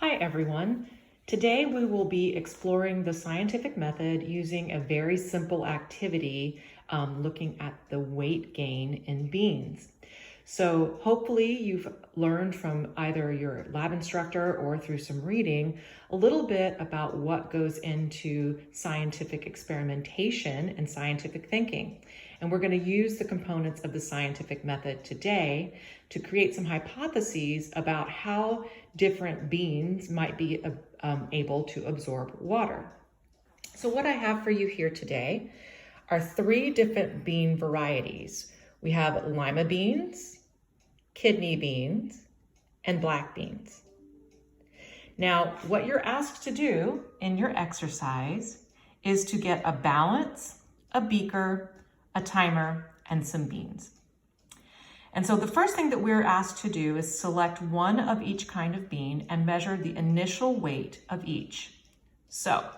Hi everyone. Today we will be exploring the scientific method using a very simple activity looking at the weight gain in beans. So hopefully you've learned from either your lab instructor or through some reading a little bit about what goes into scientific experimentation and scientific thinking. And we're going to use the components of the scientific method today to create some hypotheses about how different beans might be able to absorb water. So what I have for you here today are three different bean varieties. We have lima beans, kidney beans, and black beans. Now, what you're asked to do in your exercise is to get a balance, a beaker, a timer, and some beans. And so the first thing that we're asked to do is select one of each kind of bean and measure the initial weight of each. So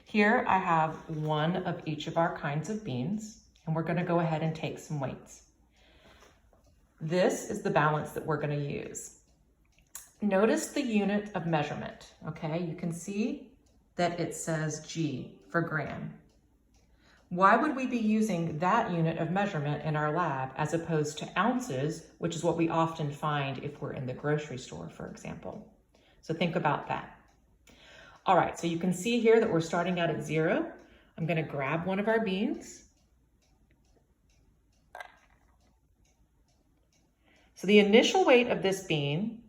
here I have one of each of our kinds of beans, and we're going to go ahead and take some weights. This is the balance that we're going to use. Notice the unit of measurement, okay? You can see that it says G for gram. Why would we be using that unit of measurement in our lab as opposed to ounces, which is what we often find if we're in the grocery store, for example? So think about that. All right, so you can see here that we're starting out at 0. I'm going to grab one of our beans. So the initial weight of this bean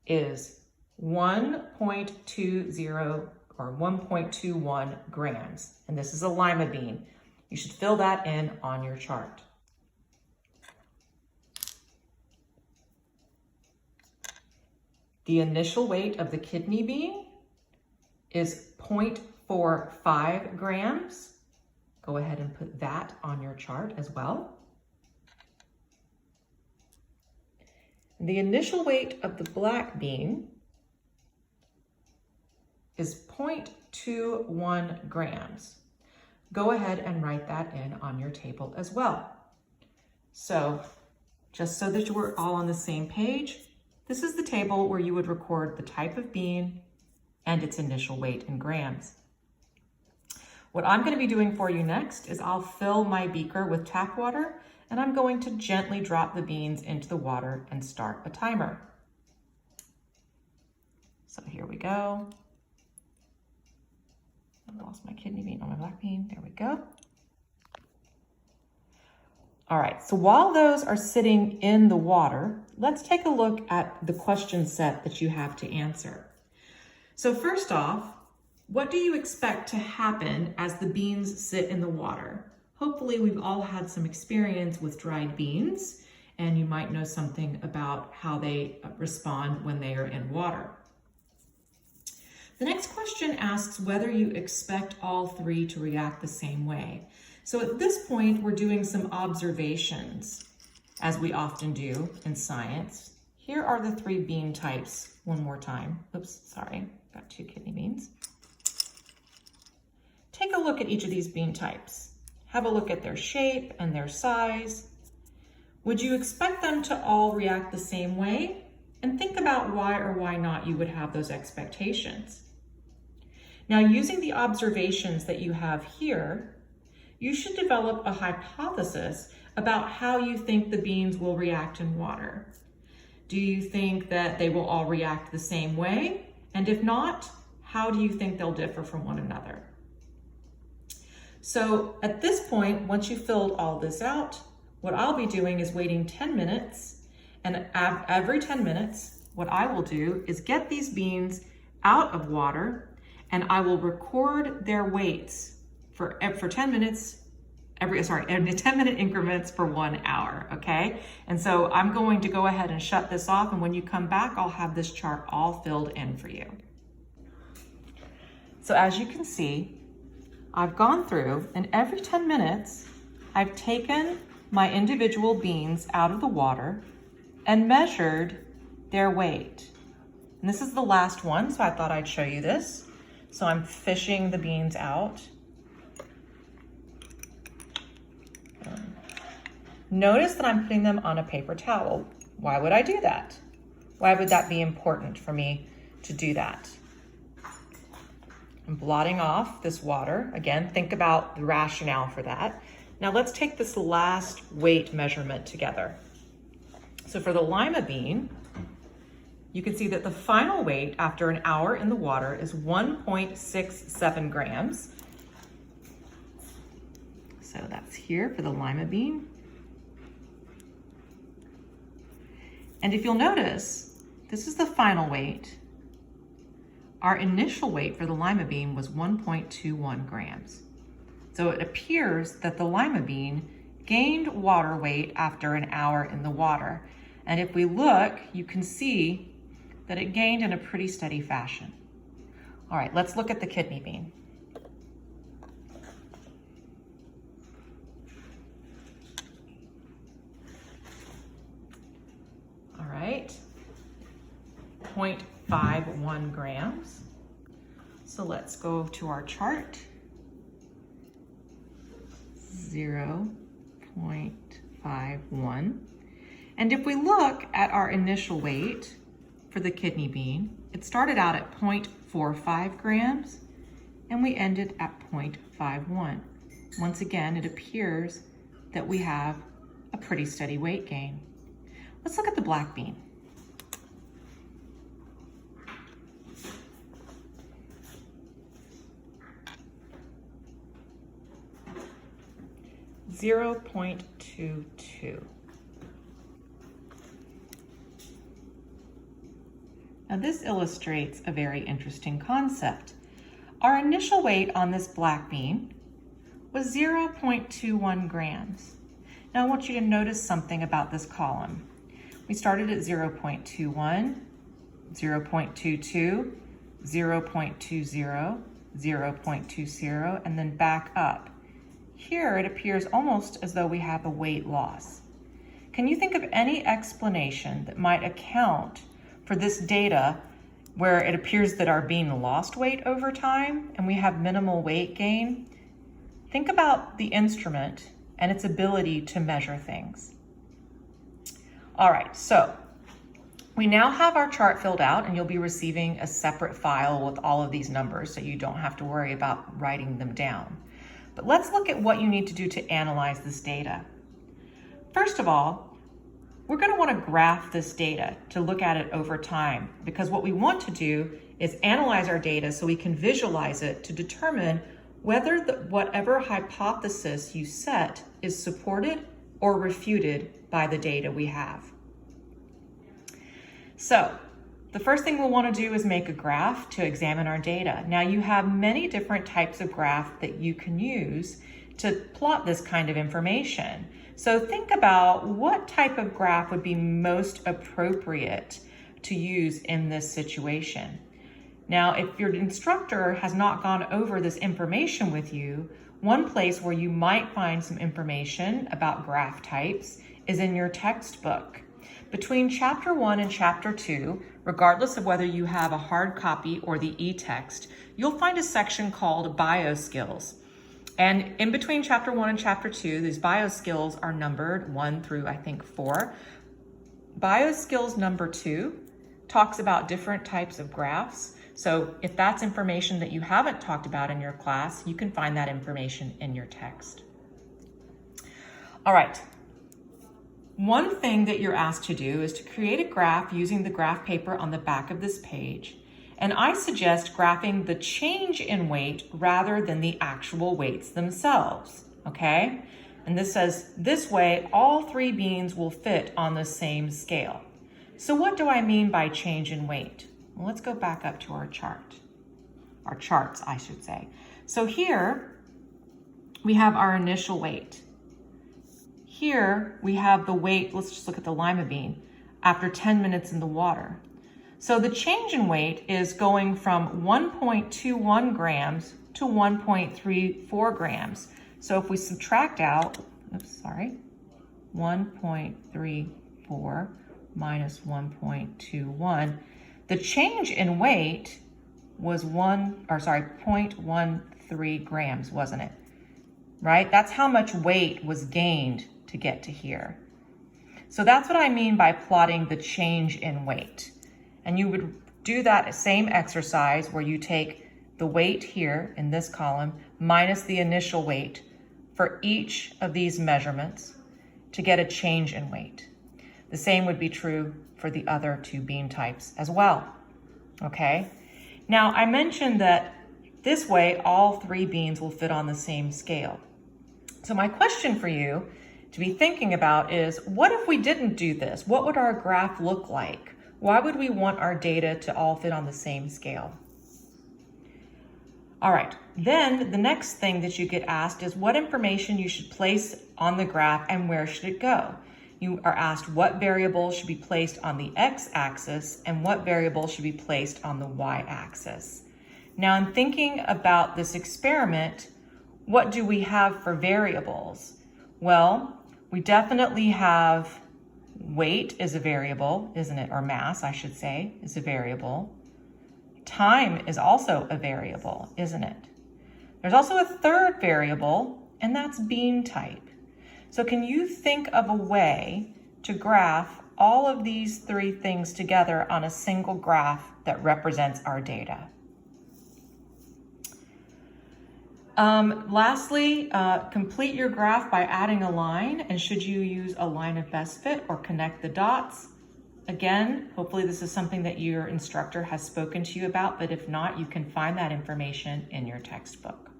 is 1.20 or 1.21 grams, and this is a lima bean. You should fill that in on your chart. The initial weight of the kidney bean is 0.45 grams. Go ahead and put that on your chart as well. The initial weight of the black bean is 0.21 grams. Go ahead and write that in on your table as well. So just so that we're all on the same page, this is the table where you would record the type of bean and its initial weight in grams. What I'm going to be doing for you next is I'll fill my beaker with tap water, and I'm going to gently drop the beans into the water and start a timer. So here we go. I lost my kidney bean on my black bean. There we go. All right, so while those are sitting in the water, let's take a look at the question set that you have to answer. So first off, what do you expect to happen as the beans sit in the water? Hopefully we've all had some experience with dried beans, and you might know something about how they respond when they are in water. The next question asks whether you expect all three to react the same way. So at this point, we're doing some observations, as we often do in science. Here are the three bean types one more time. Oops, sorry, got two kidney beans. Take a look at each of these bean types. Have a look at their shape and their size. Would you expect them to all react the same way? And think about why or why not you would have those expectations. Now, using the observations that you have here, you should develop a hypothesis about how you think the beans will react in water. Do you think that they will all react the same way? And if not, how do you think they'll differ from one another? So at this point, once you've filled all this out, what I'll be doing is waiting 10 minutes. And every 10 minutes, what I will do is get these beans out of water, and I will record their weights for 10 minutes, every 10-minute increments for 1 hour, okay? And so I'm going to go ahead and shut this off, and when you come back, I'll have this chart all filled in for you. So as you can see, I've gone through, and every 10 minutes, I've taken my individual beans out of the water and measured their weight. And this is the last one, so I thought I'd show you this. So I'm fishing the beans out. Notice that I'm putting them on a paper towel. Why would I do that? Why would that be important for me to do that. I'm blotting off this water. Again, think about the rationale for that. Now let's take this last weight measurement together. So for the lima bean, you can see that the final weight after an hour in the water is 1.67 grams. So that's here for the lima bean. And if you'll notice, this is the final weight. Our initial weight for the lima bean was 1.21 grams. So it appears that the lima bean gained water weight after an hour in the water. And if we look, you can see that it gained in a pretty steady fashion. All right, let's look at the kidney bean. All right, 0.51 grams. So let's go to our chart. 0.51. And if we look at our initial weight for the kidney bean, it started out at 0.45 grams and we ended at 0.51. Once again, it appears that we have a pretty steady weight gain. Let's look at the black bean. .22. Now this illustrates a very interesting concept. Our initial weight on this black bean was 0.21 grams. Now I want you to notice something about this column. We started at 0.21, 0.22, 0.20, 0.20, and then back up. Here it appears almost as though we have a weight loss. Can you think of any explanation that might account for this data where it appears that our bean lost weight over time and we have minimal weight gain? Think about the instrument and its ability to measure things. All right, so we now have our chart filled out and you'll be receiving a separate file with all of these numbers so you don't have to worry about writing them down. But let's look at what you need to do to analyze this data. First of all, we're going to want to graph this data to look at it over time, because what we want to do is analyze our data so we can visualize it to determine whether whatever hypothesis you set is supported or refuted by the data we have. So the first thing we'll want to do is make a graph to examine our data. Now you have many different types of graph that you can use to plot this kind of information. So think about what type of graph would be most appropriate to use in this situation. Now, if your instructor has not gone over this information with you, one place where you might find some information about graph types is in your textbook. Between chapter 1 and chapter 2, regardless of whether you have a hard copy or the e-text, you'll find a section called bio skills. And in between chapter 1 and chapter 2, these bio skills are numbered 1 through I think 4. Bio skills number 2 talks about different types of graphs. So if that's information that you haven't talked about in your class, you can find that information in your text. All right. One thing that you're asked to do is to create a graph using the graph paper on the back of this page. And I suggest graphing the change in weight rather than the actual weights themselves, okay? And this says, this way, all 3 beans will fit on the same scale. So what do I mean by change in weight? Well, let's go back up to our chart, our charts, I should say. So here we have our initial weight. Here we have the weight, let's just look at the lima bean, after 10 minutes in the water. So the change in weight is going from 1.21 grams to 1.34 grams. So if we subtract out, 1.34 minus 1.21, the change in weight was 0.13 grams, wasn't it? Right? That's how much weight was gained to get to here. So that's what I mean by plotting the change in weight. And you would do that same exercise where you take the weight here in this column minus the initial weight for each of these measurements to get a change in weight. The same would be true for the other two bean types as well, okay? Now, I mentioned that this way all three beans will fit on the same scale. So my question for you to be thinking about is, what if we didn't do this? What would our graph look like? Why would we want our data to all fit on the same scale? All right, then the next thing that you get asked is what information you should place on the graph and where should it go? You are asked what variable should be placed on the x-axis and what variable should be placed on the y-axis. Now, in thinking about this experiment, what do we have for variables? Well, we definitely have weight is a variable, isn't it? Or mass, I should say, is a variable. Time is also a variable, isn't it? There's also a third variable, and that's bean type. So can you think of a way to graph all of these three things together on a single graph that represents our data? Lastly, complete your graph by adding a line, and should you use a line of best fit or connect the dots? Again, hopefully this is something that your instructor has spoken to you about, but if not, you can find that information in your textbook.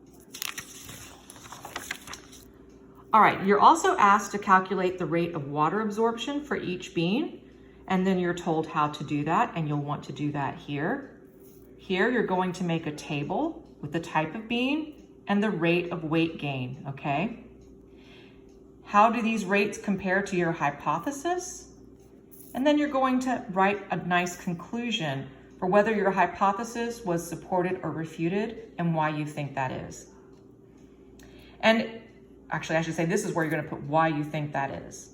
All right, you're also asked to calculate the rate of water absorption for each bean, and then you're told how to do that, and you'll want to do that here. Here, you're going to make a table with the type of bean and the rate of weight gain, okay? How do these rates compare to your hypothesis? And then you're going to write a nice conclusion for whether your hypothesis was supported or refuted and why you think that is. And actually, I should say this is where you're going to put why you think that is.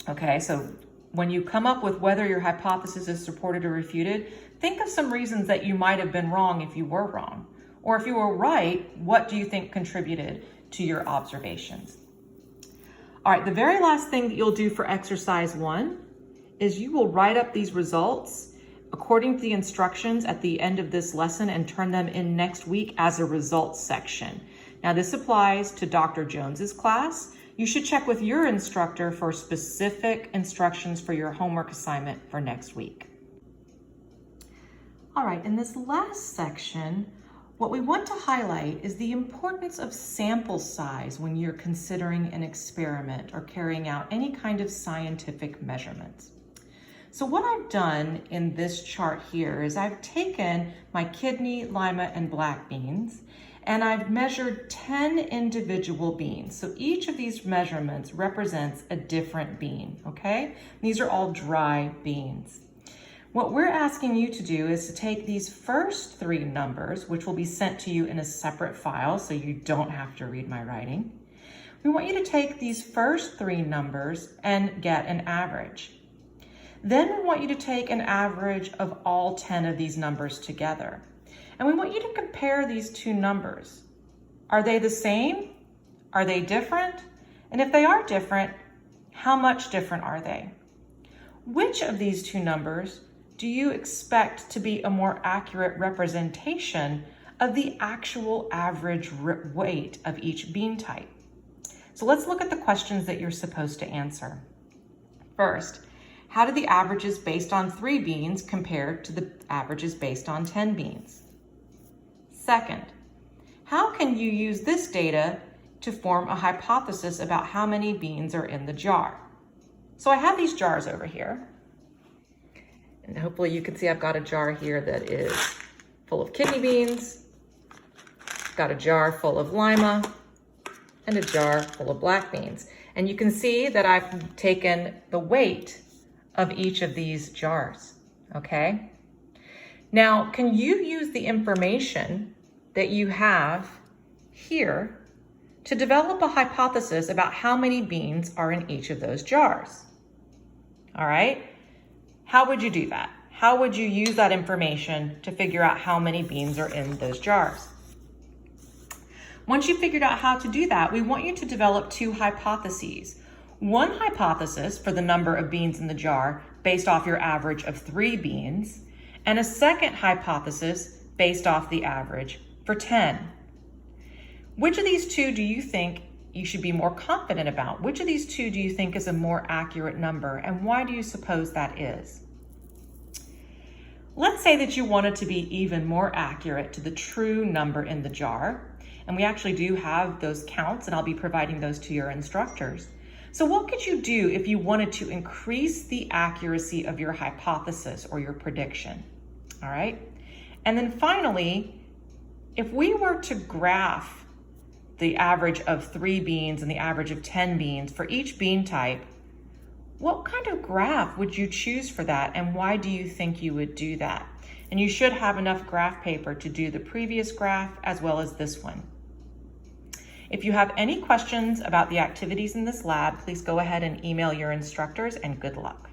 Okay, so when you come up with whether your hypothesis is supported or refuted, think of some reasons that you might have been wrong if you were wrong. Or if you were right, what do you think contributed to your observations? All right, the very last thing that you'll do for exercise 1 is you will write up these results according to the instructions at the end of this lesson and turn them in next week as a results section. Now this applies to Dr. Jones's class. You should check with your instructor for specific instructions for your homework assignment for next week. All right, in this last section, what we want to highlight is the importance of sample size when you're considering an experiment or carrying out any kind of scientific measurements. So what I've done in this chart here is I've taken my kidney, lima, and black beans, and I've measured 10 individual beans. So each of these measurements represents a different bean, okay? These are all dry beans. What we're asking you to do is to take these first 3 numbers, which will be sent to you in a separate file so you don't have to read my writing. We want you to take these first 3 numbers and get an average. Then we want you to take an average of all 10 of these numbers together. And we want you to compare these 2 numbers. Are they the same? Are they different? And if they are different, how much different are they? Which of these 2 numbers do you expect to be a more accurate representation of the actual average weight of each bean type? So let's look at the questions that you're supposed to answer. First, how do the averages based on 3 beans compare to the averages based on 10 beans? Second, how can you use this data to form a hypothesis about how many beans are in the jar? So I have these jars over here. And hopefully you can see I've got a jar here that is full of kidney beans, got a jar full of lima, and a jar full of black beans. And you can see that I've taken the weight of each of these jars, okay? Now, can you use the information that you have here to develop a hypothesis about how many beans are in each of those jars? All right, how would you do that? How would you use that information to figure out how many beans are in those jars? Once you've figured out how to do that, we want you to develop 2 hypotheses. One hypothesis for the number of beans in the jar based off your average of 3 beans, and a second hypothesis based off the average for 10. Which of these two do you think you should be more confident about? Which of these two do you think is a more accurate number, and why do you suppose that is? Let's say that you wanted to be even more accurate to the true number in the jar, and we actually do have those counts, and I'll be providing those to your instructors. So what could you do if you wanted to increase the accuracy of your hypothesis or your prediction? All right. And then finally, if we were to graph the average of 3 beans and the average of 10 beans for each bean type, what kind of graph would you choose for that, and why do you think you would do that? And you should have enough graph paper to do the previous graph as well as this one. If you have any questions about the activities in this lab, please go ahead and email your instructors, and good luck.